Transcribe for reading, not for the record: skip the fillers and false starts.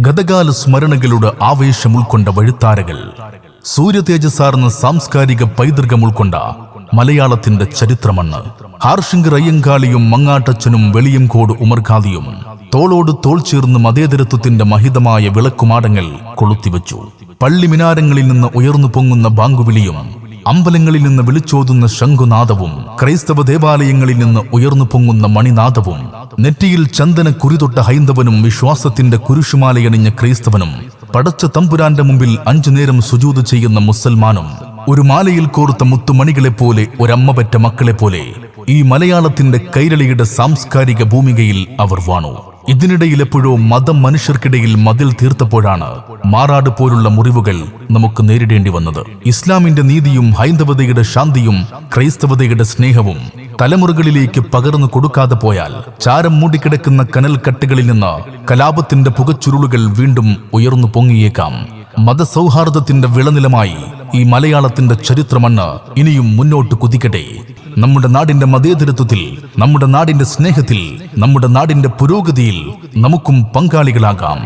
ഗതകാല സ്മരണകളുടെ ആവേശം ഉൾക്കൊണ്ട വഴിത്താരകൾ, സൂര്യതേജസ്സാർന്ന സാംസ്കാരിക പൈതൃകം ഉൾക്കൊണ്ട മലയാളത്തിന്റെ ചരിത്രമണ്ണ്. ഹാർഷിങ്കർ അയ്യങ്കാളിയും മങ്ങാട്ടച്ചനും വെളിയംകോട് ഉമർഖാദിയും തോളോട് തോൾ ചേർന്ന് മതേതരത്വത്തിന്റെ മഹിതമായ വിളക്കുമാടങ്ങൾ കൊളുത്തിവെച്ചു. പള്ളി മിനാരങ്ങളിൽ നിന്ന് ഉയർന്നു പൊങ്ങുന്ന ബാങ്കുവിളിയും അമ്പലങ്ങളിൽ നിന്ന് വിളിച്ചോതുന്ന ശംഖുനാദവും ക്രൈസ്തവ ദേവാലയങ്ങളിൽ നിന്ന് ഉയർന്നു പൊങ്ങുന്ന മണിനാദവും നെറ്റിയിൽ ചന്ദന കുറിതൊട്ട ഹൈന്ദവനും വിശ്വാസത്തിന്റെ കുരിശുമാലയണിഞ്ഞ ക്രൈസ്തവനും പടച്ച തമ്പുരാന്റെ മുമ്പിൽ 5 നേരം സുജൂദ് ചെയ്യുന്ന മുസൽമാനും ഒരു മാലയിൽ കോർത്ത മുത്തുമണികളെപ്പോലെ ഒരമ്മ പെറ്റ മക്കളെപ്പോലെ ഈ മലയാളത്തിന്റെ കൈരളിയുടെ സാംസ്കാരിക ഭൂമികയിൽ അവർ വാണു. ഇതിനിടയിൽ എപ്പോഴോ മതം മനുഷ്യർക്കിടയിൽ മതിൽ തീർത്തപ്പോഴാണ് മാറാട് പോലുള്ള മുറിവുകൾ നമുക്ക് നേരിടേണ്ടി വന്നത്. ഇസ്ലാമിന്റെ നീതിയും ഹൈന്ദവതയുടെ ശാന്തിയും ക്രൈസ്തവതയുടെ സ്നേഹവും തലമുറകളിലേക്ക് പകർന്നു കൊടുക്കാതെ പോയാൽ ചാരം മൂടിക്കിടക്കുന്ന കനൽ കട്ടുകളിൽ നിന്ന് കലാപത്തിന്റെ പുകച്ചുരുളുകൾ വീണ്ടും ഉയർന്നു പൊങ്ങിയേക്കാം. മതസൗഹാർദ്ദത്തിന്റെ വിളനിലമായി ഈ മലയാളത്തിന്റെ ചരിത്രമണ്ണ് ഇനിയും മുന്നോട്ട് കുതിക്കട്ടെ. നമ്മുടെ നാടിന്റെ മതേതരത്വത്തിൽ, നമ്മുടെ നാടിന്റെ സ്നേഹത്തിൽ, നമ്മുടെ നാടിന്റെ പുരോഗതിയിൽ നമുക്കും പങ്കാളികളാകാം.